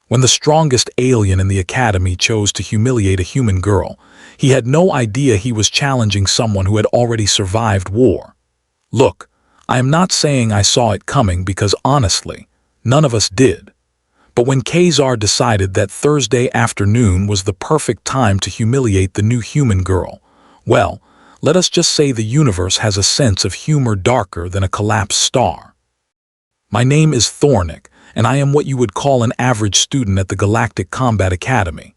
When the strongest alien in the academy chose to humiliate a human girl, he had no idea he was challenging someone who had already survived war. Look, I am not saying I saw it coming because honestly, none of us did. But when Krexar decided that Thursday afternoon was the perfect time to humiliate the new human girl, well, let us just say the universe has a sense of humor darker than a collapsed star. My name is Thornick, and I am what you would call an average student at the Galactic Combat Academy.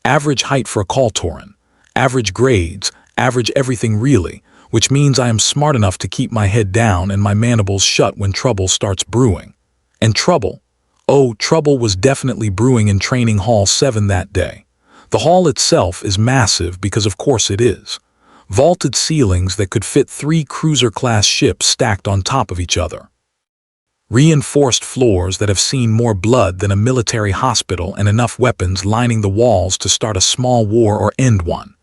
Average height for a Kaltoran, average grades, average everything really, which means I am smart enough to keep my head down and my mandibles shut when trouble starts brewing. And trouble? Oh, trouble was definitely brewing in Training Hall 7 that day. The hall itself is massive because of course it is. Vaulted ceilings that could fit 3 cruiser-class ships stacked on top of each other. Reinforced floors that have seen more blood than a military hospital and enough weapons lining the walls to start a small war or end one.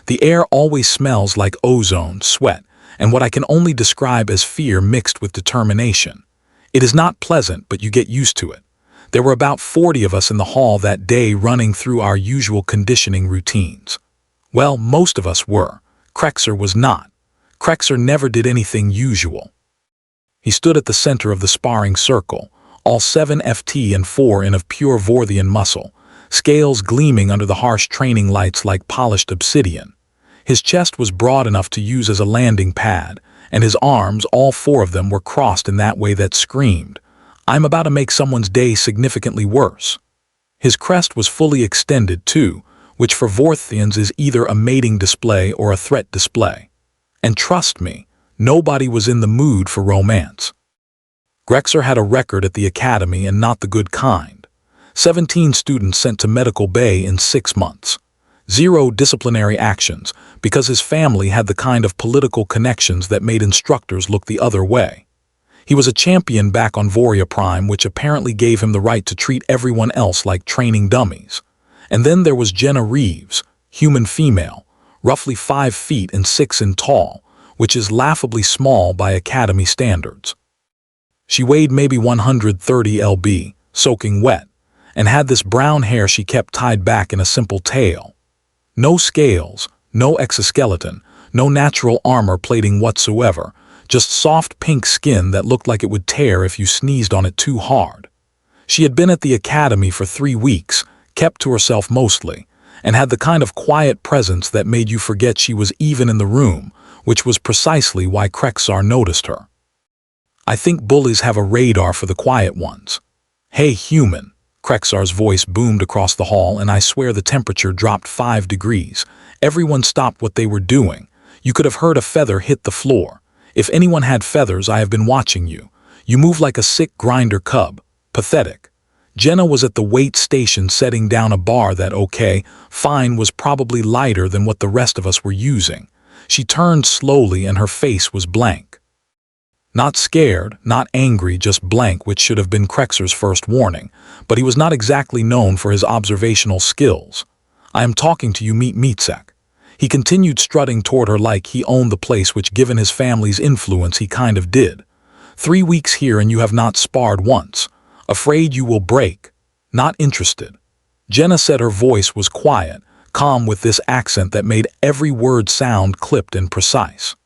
The air always smells like ozone, sweat, and what I can only describe as fear mixed with determination. It is not pleasant, but you get used to it. There were about 40 of us in the hall that day running through our usual conditioning routines. Well, most of us were. Krexar was not. Krexar never did anything usual. He stood at the center of the sparring circle, all 7 FT and 4 in of pure Vorthian muscle, scales gleaming under the harsh training lights like polished obsidian. His chest was broad enough to use as a landing pad, and his arms, all 4 of them, were crossed in that way that screamed, "I'm about to make someone's day significantly worse." His crest was fully extended too, which for Vorthians is either a mating display or a threat display. And trust me, nobody was in the mood for romance. Krexar had a record at the academy and not the good kind. 17 students sent to medical bay in 6 months. 0 disciplinary actions because his family had the kind of political connections that made instructors look the other way. He was a champion back on Voria Prime, which apparently gave him the right to treat everyone else like training dummies. And then there was Jenna Reeves, human female, roughly 5 feet and 6 in tall, which is laughably small by academy standards. She weighed maybe 130 lb, soaking wet, and had this brown hair she kept tied back in a simple tail. No scales, no exoskeleton, no natural armor plating whatsoever, just soft pink skin that looked like it would tear if you sneezed on it too hard. She had been at the academy for 3 weeks, kept to herself mostly, and had the kind of quiet presence that made you forget she was even in the room, which was precisely why Krexar noticed her. I think bullies have a radar for the quiet ones. "Hey, human," Krexar's voice boomed across the hall, and I swear the temperature dropped 5 degrees. Everyone stopped what they were doing. You could have heard a feather hit the floor. If anyone had feathers, I have been watching you. You move like a sick grinder cub. Pathetic. Jenna was at the weight station setting down a bar that, okay, fine, was probably lighter than what the rest of us were using. She turned slowly and her face was blank. Not scared, not angry, just blank, which should have been Krexar's first warning, but he was not exactly known for his observational skills. "I am talking to you, Meetsek." He continued strutting toward her like he owned the place, which given his family's influence he kind of did. 3 weeks here and you have not sparred once. Afraid you will break. Not interested. Jenna said. Her voice was quiet, calm with this accent that made every word sound clipped and precise.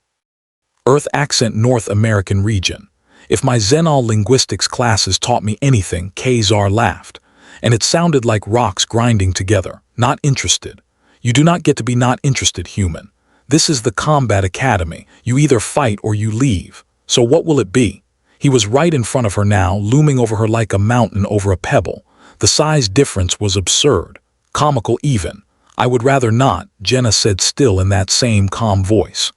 Earth accent, North American region. If my Xenol linguistics classes taught me anything, Krexar laughed, and it sounded like rocks grinding together. Not interested. You do not get to be not interested, human. This is the Combat Academy. You either fight or you leave. So what will it be? He was right in front of her now, looming over her like a mountain over a pebble. The size difference was absurd. Comical even. "I would rather not," Jenna said, still in that same calm voice.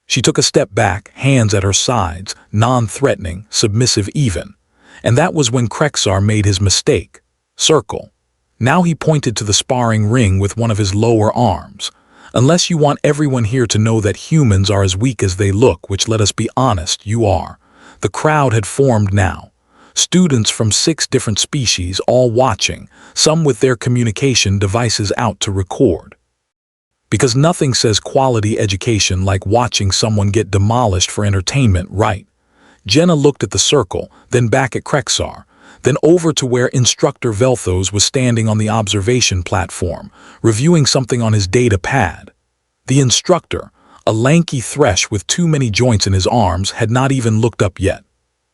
She took a step back, hands at her sides, non-threatening, submissive even. And that was when Krexar made his mistake. Circle. Now he pointed to the sparring ring with one of his lower arms. "Unless you want everyone here to know that humans are as weak as they look, which, let us be honest, you are." The crowd had formed now. Students from 6 different species, all watching, some with their communication devices out to record. Because nothing says quality education like watching someone get demolished for entertainment, right? Jenna looked at the circle, then back at Krexar. then over to where Instructor Velthos was standing on the observation platform, reviewing something on his data pad. The instructor, a lanky thresh with too many joints in his arms, had not even looked up yet.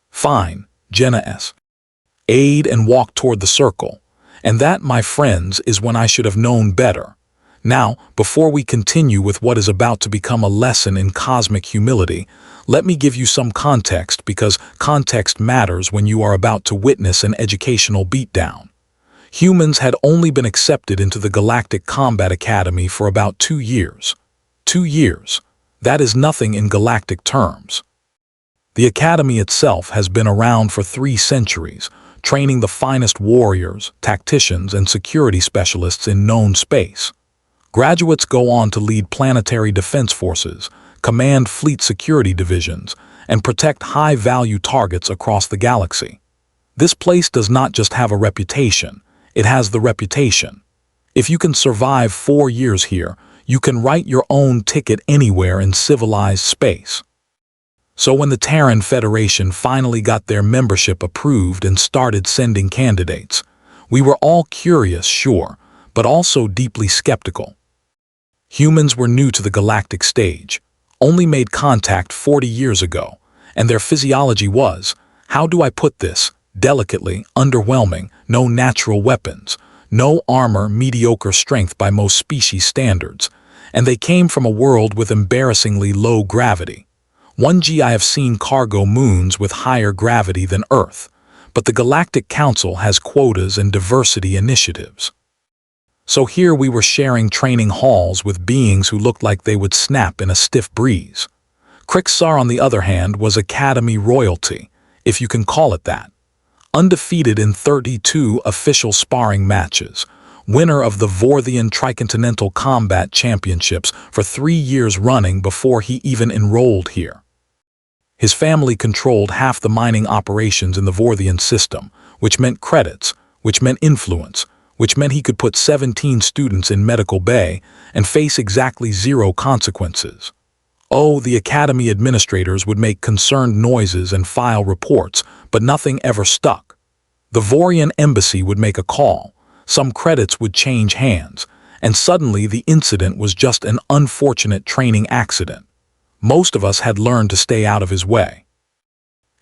"Fine," Jenna S. Aid and walked toward the circle. And that, my friends, is when I should have known better. Now, before we continue with what is about to become a lesson in cosmic humility, let me give you some context, because context matters when you are about to witness an educational beatdown. Humans had only been accepted into the Galactic Combat Academy for about 2 years. 2 years. That is nothing in galactic terms. The Academy itself has been around for 3 centuries, training the finest warriors, tacticians, and security specialists in known space. Graduates go on to lead planetary defense forces, command fleet security divisions, and protect high-value targets across the galaxy. This place does not just have a reputation, it has the reputation. If you can survive 4 years here, you can write your own ticket anywhere in civilized space. So when the Terran Federation finally got their membership approved and started sending candidates, we were all curious, sure, but also deeply skeptical. Humans were new to the galactic stage, only made contact 40 years ago, and their physiology was, how do I put this, delicately, underwhelming. No natural weapons, no armor, mediocre strength by most species standards, and they came from a world with embarrassingly low gravity. 1G, I have seen cargo moons with higher gravity than Earth, but the Galactic Council has quotas and diversity initiatives. So here we were sharing training halls with beings who looked like they would snap in a stiff breeze. Krexar, on the other hand, was Academy royalty, if you can call it that. Undefeated in 32 official sparring matches, winner of the Vorthian Tricontinental Combat Championships for 3 years running before he even enrolled here. His family controlled half the mining operations in the Vorthian system, which meant credits, which meant influence, which meant he could put 17 students in medical bay and face exactly 0 consequences. Oh, the academy administrators would make concerned noises and file reports, but nothing ever stuck. The Vorthian embassy would make a call, some credits would change hands, and suddenly the incident was just an unfortunate training accident. Most of us had learned to stay out of his way.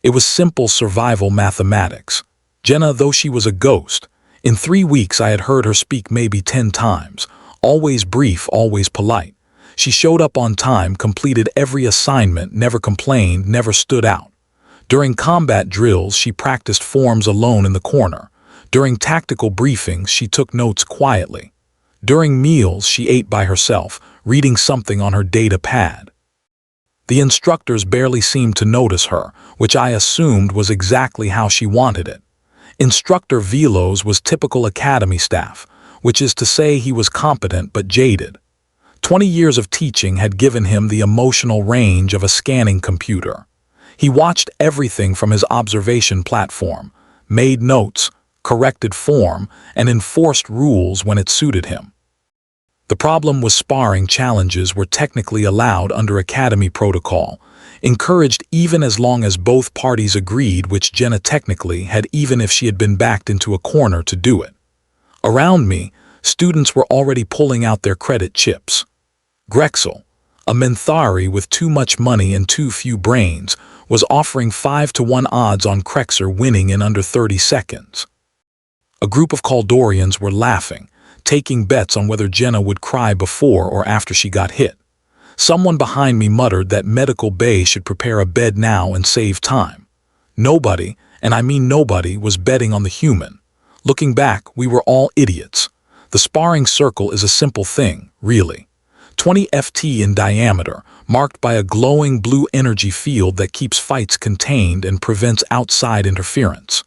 It was simple survival mathematics. Jenna, though she was a ghost, in 3 weeks I had heard her speak maybe 10 times, always brief, always polite. She showed up on time, completed every assignment, never complained, never stood out. During combat drills, she practiced forms alone in the corner. During tactical briefings, she took notes quietly. During meals, she ate by herself, reading something on her data pad. The instructors barely seemed to notice her, which I assumed was exactly how she wanted it. Instructor Velthos was typical academy staff, which is to say he was competent but jaded. 20 years of teaching had given him the emotional range of a scanning computer. He watched everything from his observation platform, made notes, corrected form, and enforced rules when it suited him. The problem was sparring challenges were technically allowed under academy protocol, encouraged even as long as both parties agreed, which Jenna technically had even if she had been backed into a corner to do it. Around me, students were already pulling out their credit chips. Grexel, a Menthari with too much money and too few brains, was offering 5-to-1 odds on Krexar winning in under 30 seconds. A group of Kaldorians were laughing, taking bets on whether Jenna would cry before or after she got hit. Someone behind me muttered that medical bay should prepare a bed now and save time. Nobody, and I mean nobody, was betting on the human. Looking back, we were all idiots. The sparring circle is a simple thing, really. 20 FT in diameter, marked by a glowing blue energy field that keeps fights contained and prevents outside interference.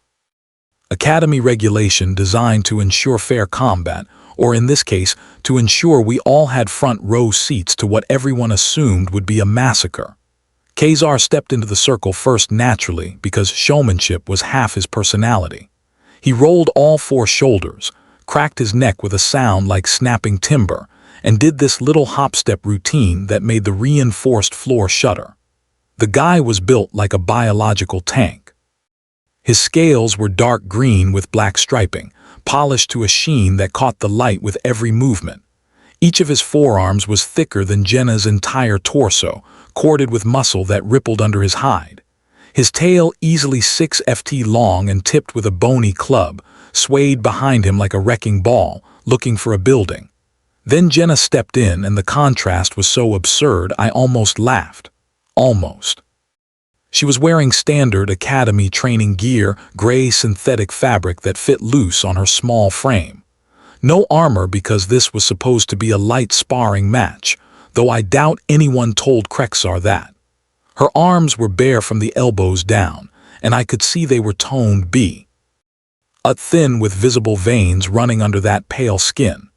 Academy regulation designed to ensure fair combat, or in this case, to ensure we all had front row seats to what everyone assumed would be a massacre. Krexar stepped into the circle first naturally because showmanship was half his personality. He rolled all 4 shoulders, cracked his neck with a sound like snapping timber, and did this little hop-step routine that made the reinforced floor shudder. The guy was built like a biological tank. His scales were dark green with black striping, polished to a sheen that caught the light with every movement. Each of his forearms was thicker than Jenna's entire torso, corded with muscle that rippled under his hide. His tail, easily 6 ft long and tipped with a bony club, swayed behind him like a wrecking ball, looking for a building. Then Jenna stepped in, and the contrast was so absurd I almost laughed. Almost. She was wearing standard academy training gear, gray synthetic fabric that fit loose on her small frame. No armor, because this was supposed to be a light sparring match, though I doubt anyone told Krexar that. Her arms were bare from the elbows down, and I could see they were toned thin with visible veins running under that pale skin.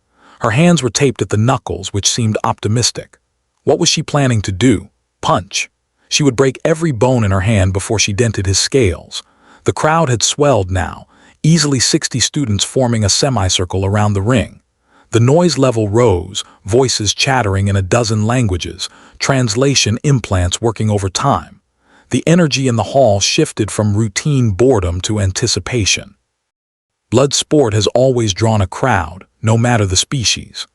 Her hands were taped at the knuckles, which seemed optimistic. What was she planning to do? Punch? She would break every bone in her hand before she dented his scales. The crowd had swelled now, easily 60 students forming a semicircle around the ring. The noise level rose, voices chattering in a dozen languages, translation implants working overtime. The energy in the hall shifted from routine boredom to anticipation. Blood sport has always drawn a crowd, no matter the species.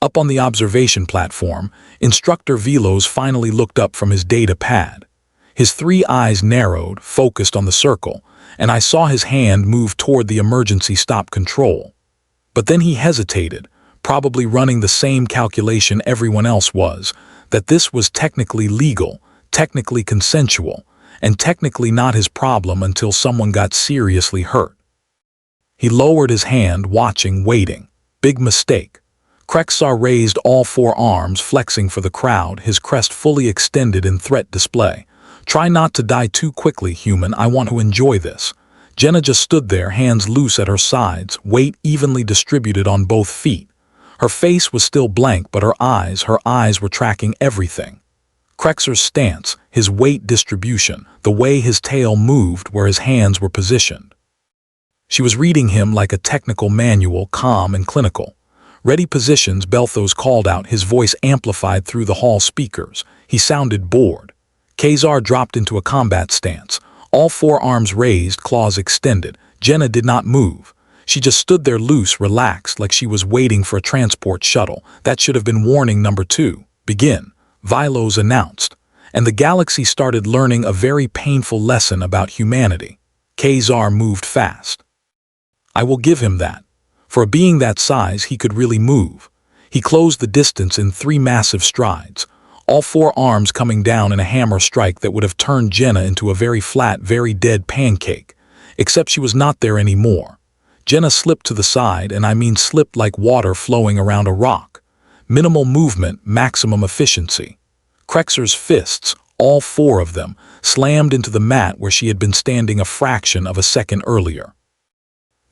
Up on the observation platform, Instructor Velos finally looked up from his data pad. His 3 eyes narrowed, focused on the circle, and I saw his hand move toward the emergency stop control. But then he hesitated, probably running the same calculation everyone else was, that this was technically legal, technically consensual, and technically not his problem until someone got seriously hurt. He lowered his hand, watching, waiting. Big mistake. Krexar raised all 4 arms, flexing for the crowd, his crest fully extended in threat display. Try not to die too quickly, human. I want to enjoy this. Jenna just stood there, hands loose at her sides, weight evenly distributed on both feet. Her face was still blank, but her eyes were tracking everything. Krexar's stance, his weight distribution, the way his tail moved, where his hands were positioned. She was reading him like a technical manual, calm and clinical. Ready positions, Belthos called out, his voice amplified through the hall speakers. He sounded bored. Krexar dropped into a combat stance, all 4 arms raised, claws extended. Jenna did not move. She just stood there loose, relaxed, like she was waiting for a transport shuttle. That should have been warning number 2. Begin, Velos announced. And the galaxy started learning a very painful lesson about humanity. Krexar moved fast. I will give him that. For a being that size, he could really move. He closed the distance in 3 massive strides, all 4 arms coming down in a hammer strike that would have turned Jenna into a very flat, very dead pancake. Except she was not there anymore. Jenna slipped to the side, and I mean slipped like water flowing around a rock. Minimal movement, maximum efficiency. Krexar's fists, all 4 of them, slammed into the mat where she had been standing a fraction of a second earlier.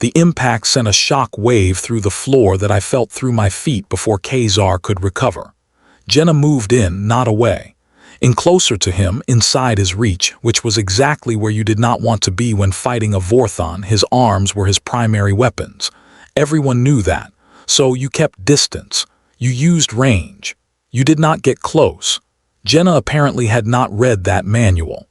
The impact sent a shock wave through the floor that I felt through my feet before Krexar could recover. Jenna moved in, not away. In closer to him, inside his reach, which was exactly where you did not want to be when fighting a Vorthian. His arms were his primary weapons. Everyone knew that. So you kept distance. You used range. You did not get close. Jenna apparently had not read that manual.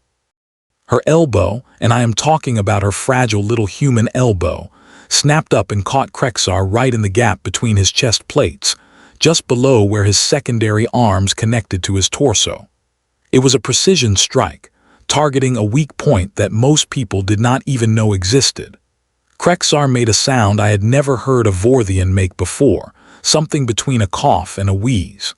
Her elbow, and I am talking about her fragile little human elbow, snapped up and caught Krexar right in the gap between his chest plates, just below where his secondary arms connected to his torso. It was a precision strike, targeting a weak point that most people did not even know existed. Krexar made a sound I had never heard a Vorthian make before, something between a cough and a wheeze.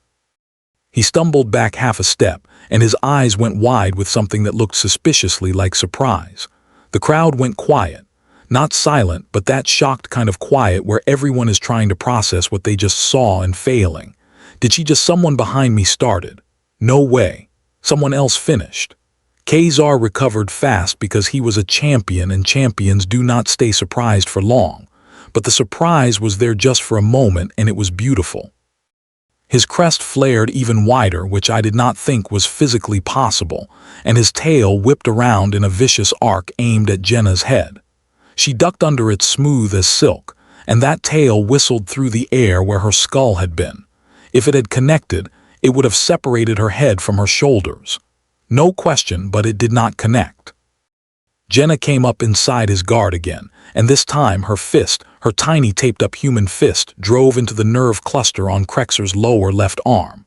He stumbled back half a step, and his eyes went wide with something that looked suspiciously like surprise. The crowd went quiet. Not silent, but that shocked kind of quiet where everyone is trying to process what they just saw and failing. Did she just? Someone behind me started. No way. Someone else finished. Krexar recovered fast because he was a champion, and champions do not stay surprised for long. But the surprise was there just for a moment, and it was beautiful. His crest flared even wider, which I did not think was physically possible, and his tail whipped around in a vicious arc aimed at Jenna's head. She ducked under it smooth as silk, and that tail whistled through the air where her skull had been. If it had connected, it would have separated her head from her shoulders. No question, but it did not connect. Jenna came up inside his guard again, and this time her tiny taped-up human fist, drove into the nerve cluster on Krexar's lower left arm.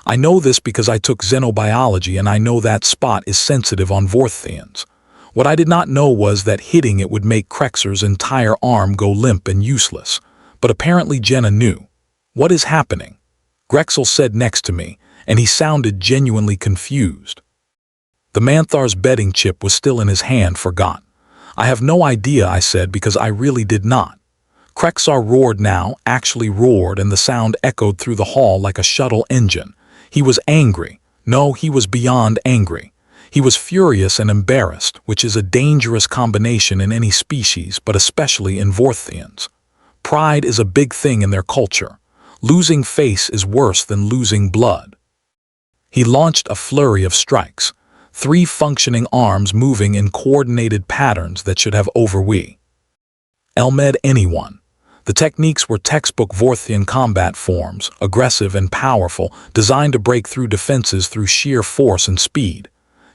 I know this because I took xenobiology and I know that spot is sensitive on Vorthians. What I did not know was that hitting it would make Krexar's entire arm go limp and useless. But apparently Jenna knew. "What is happening?" Krexar said next to me, and he sounded genuinely confused. The Manthar's betting chip was still in his hand, forgot. "I have no idea," I said, because I really did not. Krexar roared now, actually roared, and the sound echoed through the hall like a shuttle engine. He was angry. No, he was beyond angry. He was furious and embarrassed, which is a dangerous combination in any species, but especially in Vorthians. Pride is a big thing in their culture. Losing face is worse than losing blood. He launched a flurry of strikes, 3 functioning arms moving in coordinated patterns that should have overwhelmed anyone. The techniques were textbook Vorthian combat forms, aggressive and powerful, designed to break through defenses through sheer force and speed.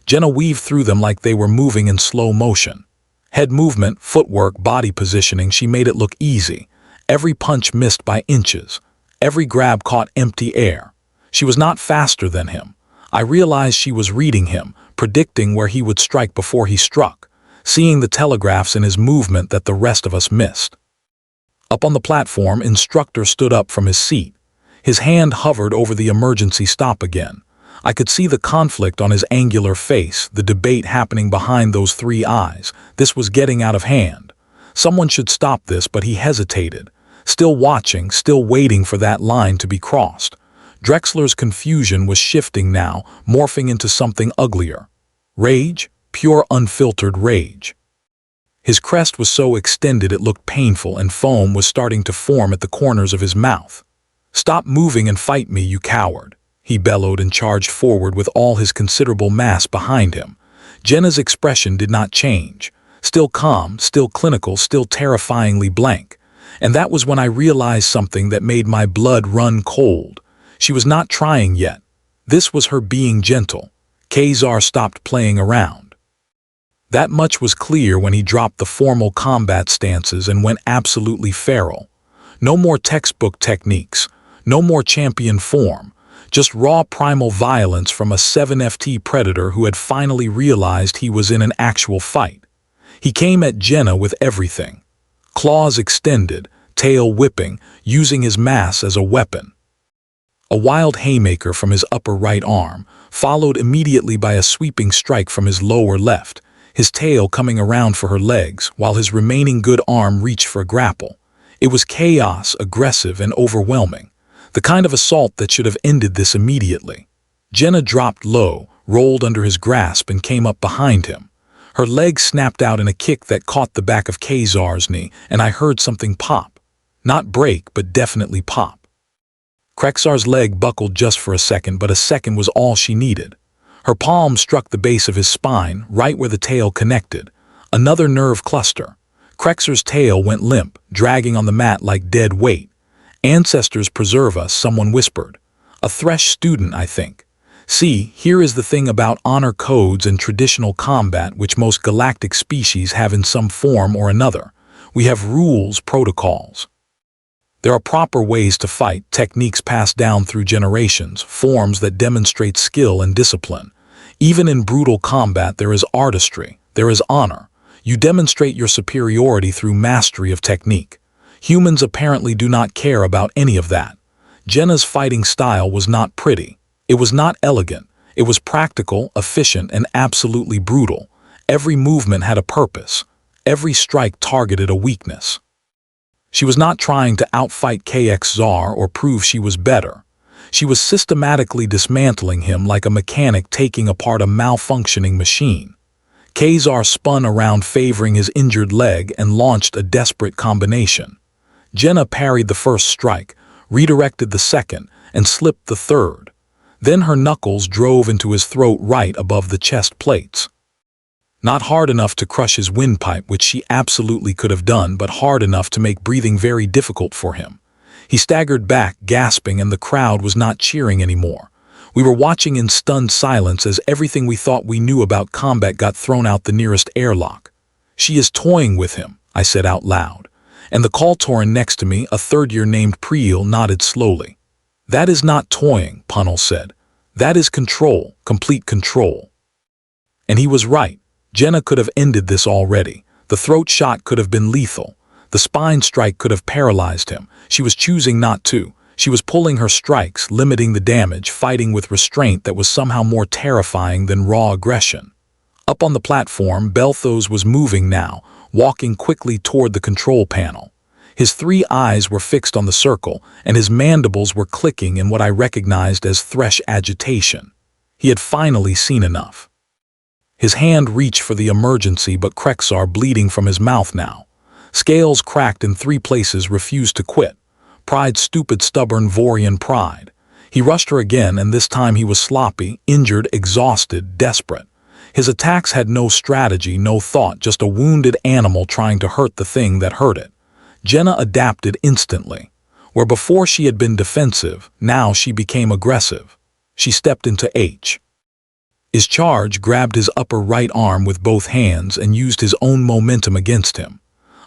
Jenna weaved through them like they were moving in slow motion. Head movement, footwork, body positioning, she made it look easy. Every punch missed by inches. Every grab caught empty air. She was not faster than him. I realized she was reading him, predicting where he would strike before he struck, seeing the telegraphs in his movement that the rest of us missed. Up on the platform, Instructor stood up from his seat. His hand hovered over the emergency stop again. I could see the conflict on his angular face, the debate happening behind those 3 eyes. This was getting out of hand. Someone should stop this, but he hesitated. Still watching, still waiting for that line to be crossed. Drexler's confusion was shifting now, morphing into something uglier. Rage, pure unfiltered rage. His crest was so extended it looked painful, and foam was starting to form at the corners of his mouth. "Stop moving and fight me, you coward," he bellowed and charged forward with all his considerable mass behind him. Jenna's expression did not change. Still calm, still clinical, still terrifyingly blank. And that was when I realized something that made my blood run cold. She was not trying yet. This was her being gentle. Krexar stopped playing around. That much was clear when he dropped the formal combat stances and went absolutely feral. No more textbook techniques, no more champion form, just raw primal violence from a 7FT predator who had finally realized he was in an actual fight. He came at Jenna with everything. Claws extended, tail whipping, using his mass as a weapon. A wild haymaker from his upper right arm, followed immediately by a sweeping strike from his lower left, his tail coming around for her legs, while his remaining good arm reached for a grapple. It was chaos, aggressive and overwhelming, the kind of assault that should have ended this immediately. Jenna dropped low, rolled under his grasp and came up behind him. Her leg snapped out in a kick that caught the back of Krexar's knee, and I heard something pop. Not break, but definitely pop. Krexar's leg buckled just for a second, but a second was all she needed. Her palm struck the base of his spine, right where the tail connected. Another nerve cluster. Krexar's tail went limp, dragging on the mat like dead weight. "Ancestors preserve us," someone whispered. "A Thresh student, I think." See, here is the thing about honor codes and traditional combat which most galactic species have in some form or another. We have rules, protocols. There are proper ways to fight, techniques passed down through generations, forms that demonstrate skill and discipline. Even in brutal combat there is artistry, there is honor. You demonstrate your superiority through mastery of technique. Humans apparently do not care about any of that. Jenna's fighting style was not pretty. It was not elegant. It was practical, efficient, and absolutely brutal. Every movement had a purpose. Every strike targeted a weakness. She was not trying to outfight Krexar or prove she was better. She was systematically dismantling him like a mechanic taking apart a malfunctioning machine. Krexar spun around favoring his injured leg and launched a desperate combination. Jenna parried the first strike, redirected the second, and slipped the third. Then her knuckles drove into his throat right above the chest plates. Not hard enough to crush his windpipe, which she absolutely could have done, but hard enough to make breathing very difficult for him. He staggered back, gasping, and the crowd was not cheering anymore. We were watching in stunned silence as everything we thought we knew about combat got thrown out the nearest airlock. "She is toying with him," I said out loud. And the Kaltoran next to me, a third-year named Priel, nodded slowly. "That is not toying," Punnel said. "That is control, complete control." And he was right. Jenna could have ended this already. The throat shot could have been lethal. The spine strike could have paralyzed him. She was choosing not to. She was pulling her strikes, limiting the damage, fighting with restraint that was somehow more terrifying than raw aggression. Up on the platform, Belthos was moving now, walking quickly toward the control panel. His 3 eyes were fixed on the circle, and his mandibles were clicking in what I recognized as thresh agitation. He had finally seen enough. His hand reached for the emergency, but Krexar, bleeding from his mouth now. Scales cracked in 3 places, refused to quit. Pride, stupid, stubborn Vorthian pride. He rushed her again, and this time he was sloppy, injured, exhausted, desperate. His attacks had no strategy, no thought, just a wounded animal trying to hurt the thing that hurt it. Jenna adapted instantly. Where before she had been defensive, now she became aggressive. She stepped into H. His charge, grabbed his upper right arm with both hands and used his own momentum against him.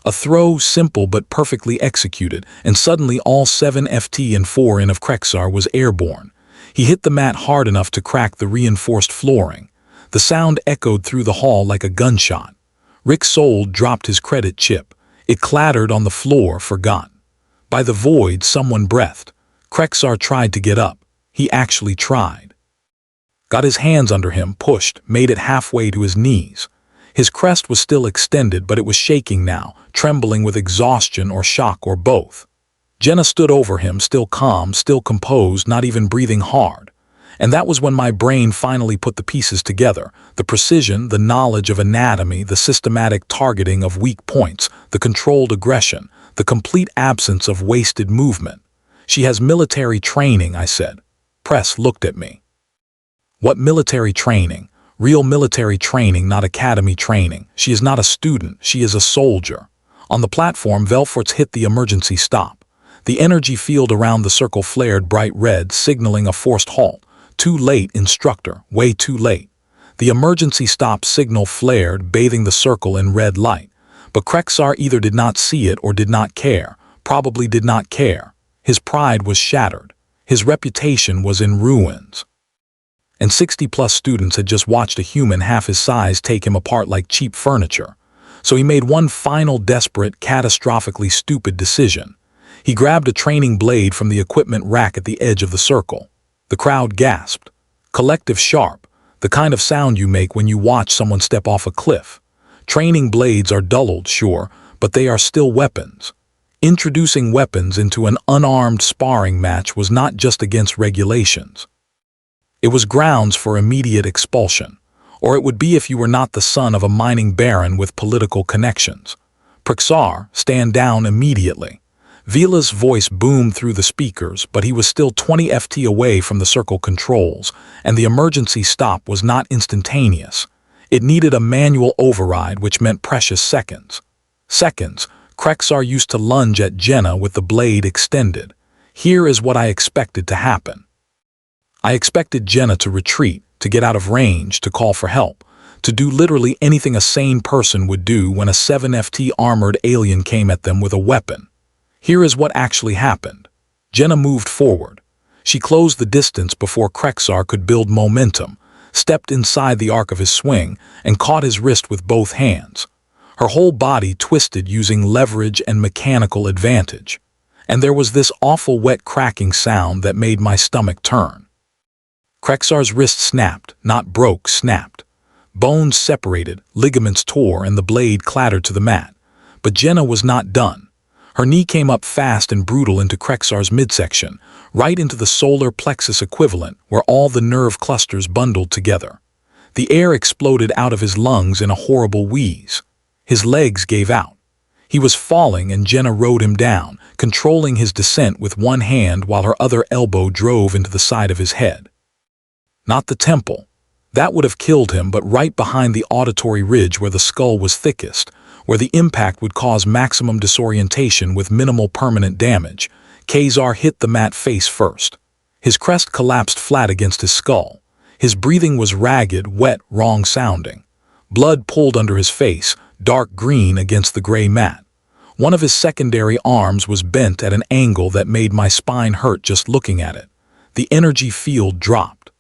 A throw, simple but perfectly executed, and suddenly all 7 FT and 4 in of Krexar was airborne. He hit the mat hard enough to crack the reinforced flooring. The sound echoed through the hall like a gunshot. Rick Sold dropped his credit chip. It clattered on the floor, forgotten. By the void, someone breathed. Krexar tried to get up. He actually tried. Got his hands under him, pushed, made it halfway to his knees. His crest was still extended, but it was shaking now, trembling with exhaustion or shock or both. Jenna stood over him, still calm, still composed, not even breathing hard. And that was when my brain finally put the pieces together. The precision, the knowledge of anatomy, the systematic targeting of weak points, the controlled aggression, the complete absence of wasted movement. "She has military training," I said. Press looked at me. "What military training?" "Real military training, not academy training. She is not a student, she is a soldier." On the platform, Velfortz hit the emergency stop. The energy field around the circle flared bright red, signaling a forced halt. "Too late, instructor, way too late." The emergency stop signal flared, bathing the circle in red light. But Krexar either did not see it or did not care, probably did not care. His pride was shattered. His reputation was in ruins. And 60-plus students had just watched a human half his size take him apart like cheap furniture. So he made one final desperate, catastrophically stupid decision. He grabbed a training blade from the equipment rack at the edge of the circle. The crowd gasped. Collective sharp, the kind of sound you make when you watch someone step off a cliff. Training blades are dulled, sure, but they are still weapons. Introducing weapons into an unarmed sparring match was not just against regulations. It was grounds for immediate expulsion, or it would be if you were not the son of a mining baron with political connections. "Krexar, stand down immediately." Vila's voice boomed through the speakers, but he was still 20 FT away from the circle controls, and the emergency stop was not instantaneous. It needed a manual override, which meant precious seconds. Seconds. Krexar used to lunge at Jenna with the blade extended. Here is what I expected to happen. I expected Jenna to retreat, to get out of range, to call for help, to do literally anything a sane person would do when a 7 FT armored alien came at them with a weapon. Here is what actually happened. Jenna moved forward. She closed the distance before Krexar could build momentum, stepped inside the arc of his swing, and caught his wrist with both hands. Her whole body twisted using leverage and mechanical advantage. And there was this awful wet cracking sound that made my stomach turn. Krexar's wrist snapped, not broke, snapped. Bones separated, ligaments tore, and the blade clattered to the mat. But Jenna was not done. Her knee came up fast and brutal into Krexar's midsection, right into the solar plexus equivalent, where all the nerve clusters bundled together. The air exploded out of his lungs in a horrible wheeze. His legs gave out. He was falling, and Jenna rode him down, controlling his descent with one hand while her other elbow drove into the side of his head. Not the temple. That would have killed him, but right behind the auditory ridge where the skull was thickest, where the impact would cause maximum disorientation with minimal permanent damage, Krexar hit the mat face first. His crest collapsed flat against his skull. His breathing was ragged, wet, wrong-sounding. Blood pooled under his face, dark green against the gray mat. One of his secondary arms was bent at an angle that made my spine hurt just looking at it. The energy field dropped.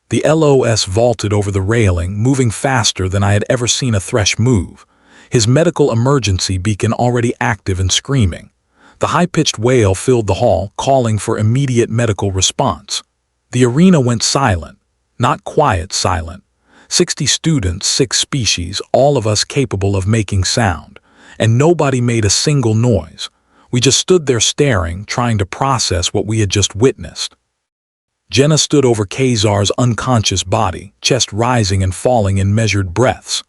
The LOS vaulted over the railing, moving faster than I had ever seen a thresh move. His medical emergency beacon already active and screaming. The high-pitched wail filled the hall, calling for immediate medical response. The arena went silent. Not quiet silent. 60 students, 6 species, all of us capable of making sound. And nobody made a single noise. We just stood there staring, trying to process what we had just witnessed. Jenna stood over Krexar's unconscious body, chest rising and falling in measured breaths.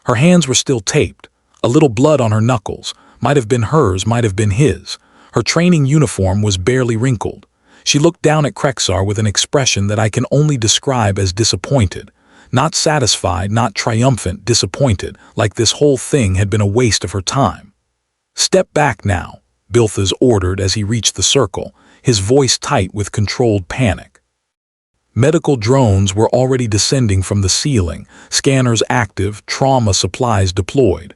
Her hands were still taped. A little blood on her knuckles. Might have been hers, might have been his. Her training uniform was barely wrinkled. She looked down at Krexar with an expression that I can only describe as disappointed. Not satisfied, not triumphant, disappointed, like this whole thing had been a waste of her time. "Step back now," Bilthas ordered as he reached the circle, his voice tight with controlled panic. Medical drones were already descending from the ceiling, scanners active, trauma supplies deployed.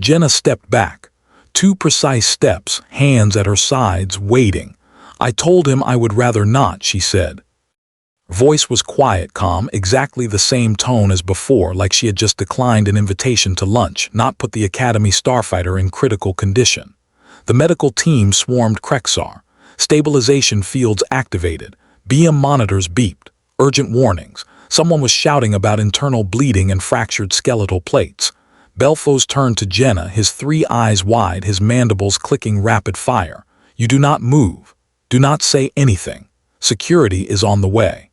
Jenna stepped back. 2 precise steps, hands at her sides, waiting. "I told him I would rather not," she said. Voice was quiet, calm, exactly the same tone as before, like she had just declined an invitation to lunch, not put the Academy starfighter in critical condition. The medical team swarmed Krexar. Stabilization fields activated. BM monitors beeped. Urgent warnings. Someone was shouting about internal bleeding and fractured skeletal plates. Belfos turned to Jenna, his 3 eyes wide, his mandibles clicking rapid fire. "You do not move. Do not say anything. Security is on the way."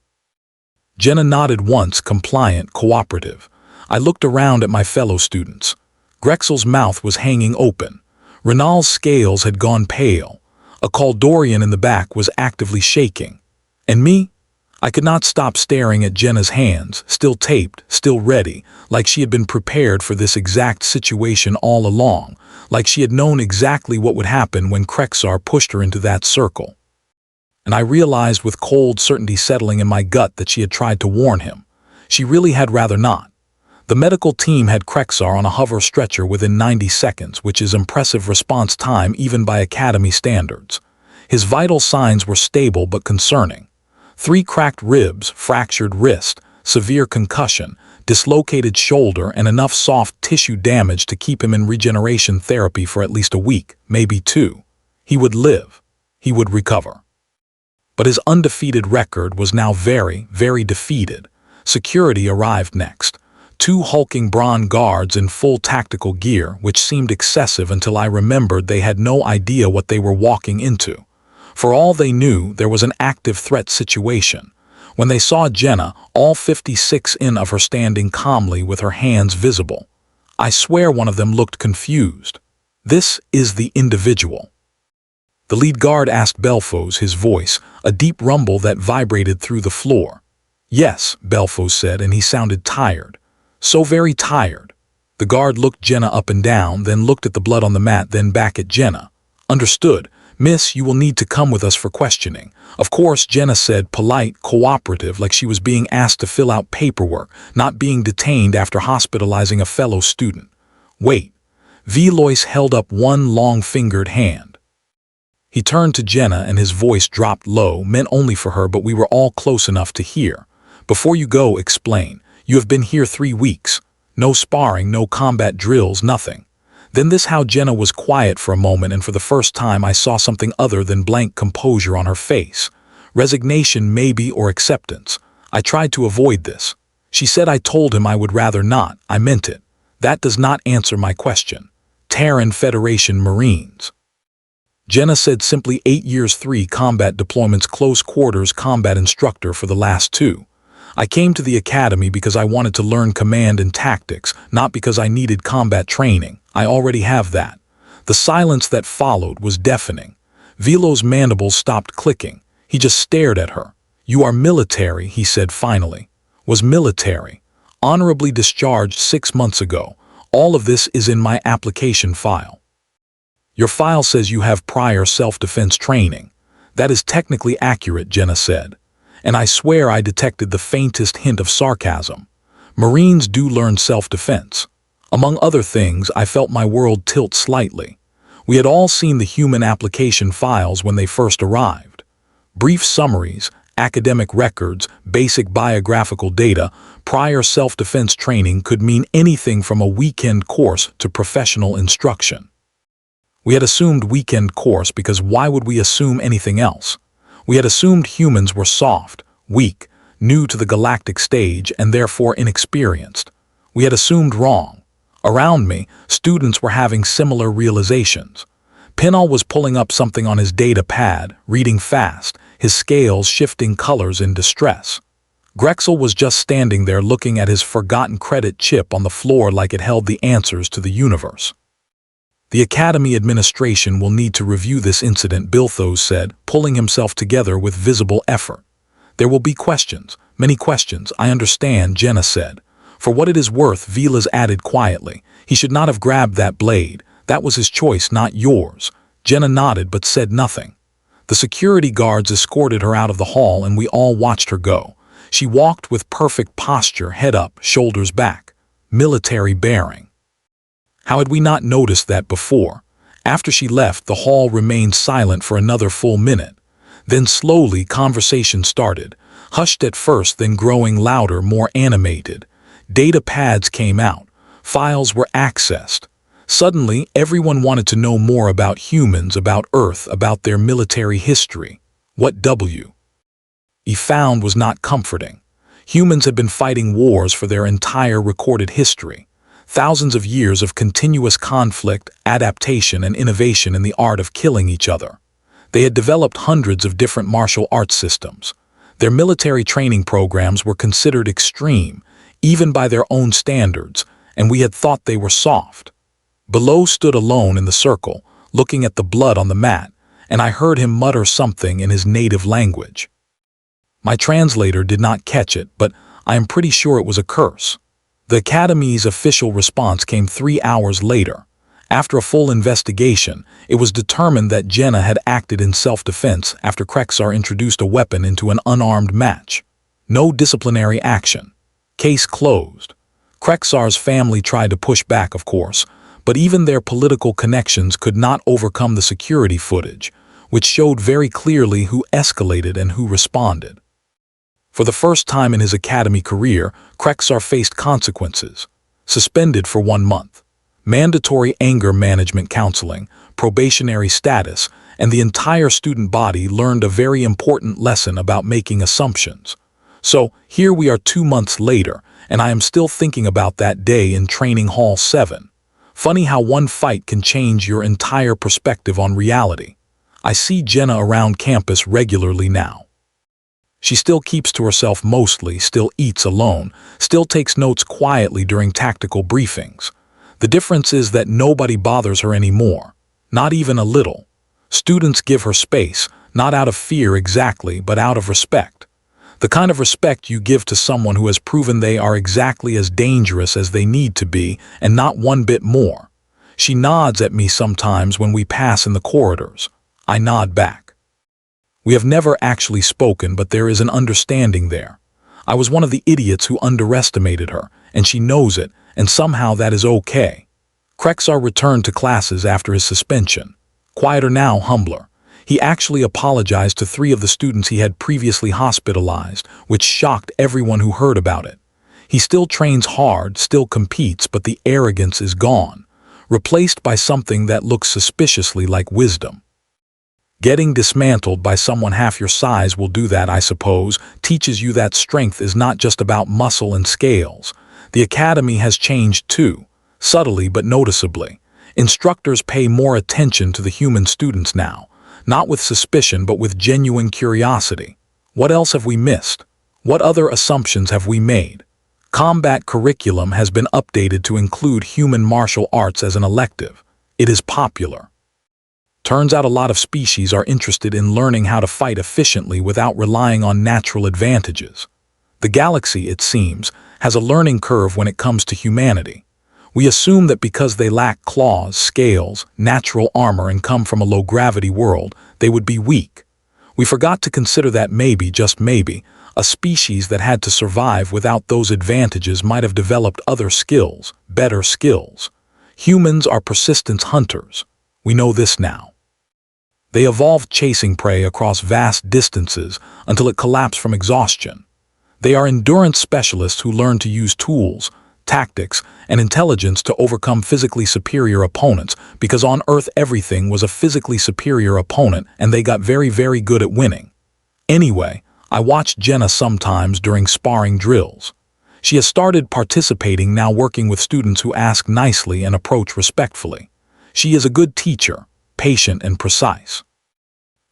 Jenna nodded once, compliant, cooperative. I looked around at my fellow students. Grexel's mouth was hanging open. Renal's scales had gone pale. A Kaldorian in the back was actively shaking. And me? I could not stop staring at Jenna's hands, still taped, still ready, like she had been prepared for this exact situation all along, like she had known exactly what would happen when Krexar pushed her into that circle. And I realized with cold certainty settling in my gut that she had tried to warn him. She really had rather not. The medical team had Krexar on a hover stretcher within 90 seconds, which is impressive response time even by Academy standards. His vital signs were stable but concerning. 3 cracked ribs, fractured wrist, severe concussion, dislocated shoulder, and enough soft tissue damage to keep him in regeneration therapy for at least a week, maybe 2. He would live. He would recover. But his undefeated record was now very, very defeated. Security arrived next. 2 hulking Braun guards in full tactical gear, which seemed excessive until I remembered they had no idea what they were walking into. For all they knew, there was an active threat situation. When they saw Jenna, all 56 in of her standing calmly with her hands visible. I swear one of them looked confused. "This is the individual." The lead guard asked Belfos, his voice, a deep rumble that vibrated through the floor. "Yes," Belfos said, and he sounded tired. So very tired. The guard looked Jenna up and down, then looked at the blood on the mat, then back at Jenna. "Understood. Miss, you will need to come with us for questioning." Of course, Jenna said, polite, cooperative, like she was being asked to fill out paperwork, not being detained after hospitalizing a fellow student. "Wait." Velois held up one long-fingered hand. He turned to Jenna and his voice dropped low, meant only for her, but we were all close enough to hear. "Before you go, explain. You have been here 3 weeks. No sparring, no combat drills, nothing." Then this how Jenna was quiet for a moment, and for the first time I saw something other than blank composure on her face. Resignation maybe, or acceptance. I tried to avoid this. She said I told him I would rather not. I meant it. That does not answer my question. Terran Federation Marines. Jenna said simply 8 years, 3 combat deployments, close quarters combat instructor for the last 2. I came to the academy because I wanted to learn command and tactics, not because I needed combat training. I already have that. The silence that followed was deafening. Velo's mandibles stopped clicking. He just stared at her. "You are military," he said finally. "Was military. Honorably discharged 6 months ago. All of this is in my application file." "Your file says you have prior self-defense training." That is technically accurate, Jenna said. And I swear I detected the faintest hint of sarcasm. Marines do learn self-defense. Among other things, I felt my world tilt slightly. We had all seen the human application files when they first arrived. Brief summaries, academic records, basic biographical data, prior self-defense training could mean anything from a weekend course to professional instruction. We had assumed weekend course because why would we assume anything else? We had assumed humans were soft, weak, new to the galactic stage and therefore inexperienced. We had assumed wrong. Around me, students were having similar realizations. Pinal was pulling up something on his data pad, reading fast, his scales shifting colors in distress. Krexar was just standing there looking at his forgotten credit chip on the floor like it held the answers to the universe. The Academy administration will need to review this incident, Bilthos said, pulling himself together with visible effort. There will be questions, many questions, I understand, Jenna said. For what it is worth, Vilas added quietly. He should not have grabbed that blade. That was his choice, not yours. Jenna nodded but said nothing. The security guards escorted her out of the hall and we all watched her go. She walked with perfect posture, head up, shoulders back. Military bearing. How had we not noticed that before? After she left, the hall remained silent for another full minute. Then slowly conversation started, hushed at first, then growing louder, more animated. Data pads came out. Files were accessed. Suddenly, everyone wanted to know more about humans, about Earth, about their military history. What we found was not comforting. Humans had been fighting wars for their entire recorded history. Thousands of years of continuous conflict, adaptation, and innovation in the art of killing each other. They had developed hundreds of different martial arts systems. Their military training programs were considered extreme, even by their own standards, and we had thought they were soft. Below stood alone in the circle, looking at the blood on the mat, and I heard him mutter something in his native language. My translator did not catch it, but I am pretty sure it was a curse. The Academy's official response came 3 hours later. After a full investigation, it was determined that Jenna had acted in self-defense after Krexar introduced a weapon into an unarmed match. No disciplinary action. Case closed. Krexar's family tried to push back, of course, but even their political connections could not overcome the security footage, which showed very clearly who escalated and who responded. For the first time in his academy career, Krexar faced consequences. Suspended for 1 month. Mandatory anger management counseling, probationary status, and the entire student body learned a very important lesson about making assumptions. So, here we are 2 months later, and I am still thinking about that day in Training Hall 7. Funny how one fight can change your entire perspective on reality. I see Jenna around campus regularly now. She still keeps to herself mostly, still eats alone, still takes notes quietly during tactical briefings. The difference is that nobody bothers her anymore, not even a little. Students give her space, not out of fear exactly, but out of respect. The kind of respect you give to someone who has proven they are exactly as dangerous as they need to be, and not one bit more. She nods at me sometimes when we pass in the corridors. I nod back. We have never actually spoken, but there is an understanding there. I was one of the idiots who underestimated her, and she knows it, and somehow that is okay. Krexar returned to classes after his suspension. Quieter now, humbler. He actually apologized to 3 of the students he had previously hospitalized, which shocked everyone who heard about it. He still trains hard, still competes, but the arrogance is gone, replaced by something that looks suspiciously like wisdom. Getting dismantled by someone half your size will do that, I suppose, teaches you that strength is not just about muscle and scales. The academy has changed too, subtly but noticeably. Instructors pay more attention to the human students now, not with suspicion but with genuine curiosity. What else have we missed? What other assumptions have we made? Combat curriculum has been updated to include human martial arts as an elective. It is popular. Turns out a lot of species are interested in learning how to fight efficiently without relying on natural advantages. The galaxy, it seems, has a learning curve when it comes to humanity. We assume that because they lack claws, scales, natural armor, and come from a low-gravity world, they would be weak. We forgot to consider that maybe, just maybe, a species that had to survive without those advantages might have developed other skills, better skills. Humans are persistence hunters. We know this now. They evolved chasing prey across vast distances until it collapsed from exhaustion. They are endurance specialists who learn to use tools, tactics, and intelligence to overcome physically superior opponents, because on Earth everything was a physically superior opponent and they got very, very good at winning. Anyway, I watched Jenna sometimes during sparring drills. She has started participating now, working with students who ask nicely and approach respectfully. She is a good teacher, patient and precise.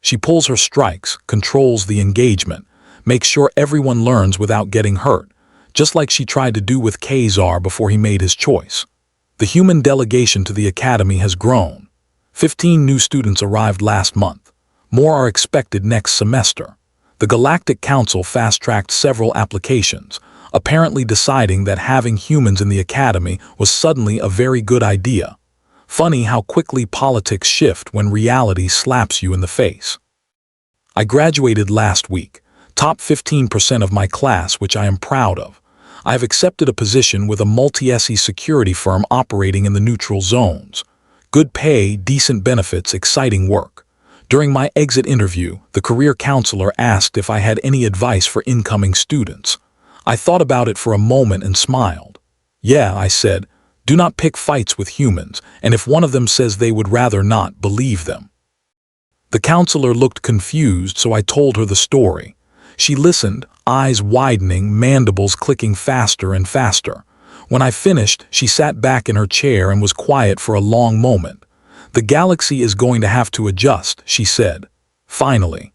She pulls her strikes, controls the engagement, makes sure everyone learns without getting hurt, just like she tried to do with Krexar before he made his choice. The human delegation to the academy has grown. 15 new students arrived last month. More are expected next semester. The Galactic Council fast-tracked several applications, apparently deciding that having humans in the academy was suddenly a very good idea. Funny how quickly politics shift when reality slaps you in the face. I graduated last week, top 15% of my class, which I am proud of. I have accepted a position with a multi-SE security firm operating in the neutral zones. Good pay, decent benefits, exciting work. During my exit interview, the career counselor asked if I had any advice for incoming students. I thought about it for a moment and smiled. Yeah, I said, do not pick fights with humans, and if one of them says they would rather not, believe them. The counselor looked confused, so I told her the story. She listened, eyes widening, mandibles clicking faster and faster. When I finished, she sat back in her chair and was quiet for a long moment. The galaxy is going to have to adjust, she said. Finally.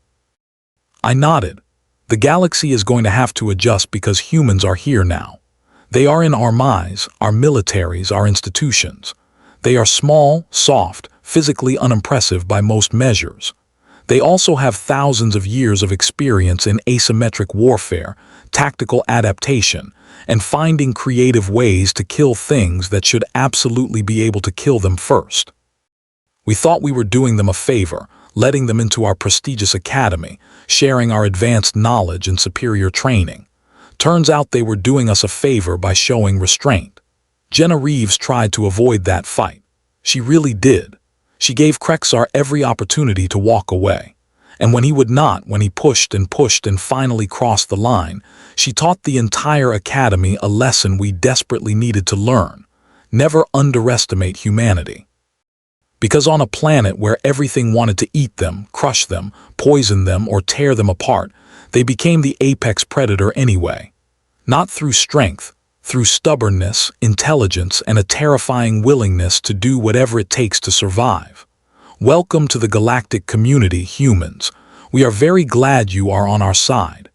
I nodded. The galaxy is going to have to adjust because humans are here now. They are in our minds, our militaries, our institutions. They are small, soft, physically unimpressive by most measures. They also have thousands of years of experience in asymmetric warfare, tactical adaptation, and finding creative ways to kill things that should absolutely be able to kill them first. We thought we were doing them a favor, letting them into our prestigious academy, sharing our advanced knowledge and superior training. Turns out they were doing us a favor by showing restraint. Jenna Reeves tried to avoid that fight. She really did. She gave Krexar every opportunity to walk away. And when he would not, when he pushed and finally crossed the line, she taught the entire academy a lesson we desperately needed to learn. Never underestimate humanity. Because on a planet where everything wanted to eat them, crush them, poison them, or tear them apart, they became the apex predator anyway. Not through strength, through stubbornness, intelligence, and a terrifying willingness to do whatever it takes to survive. Welcome to the galactic community, humans. We are very glad you are on our side.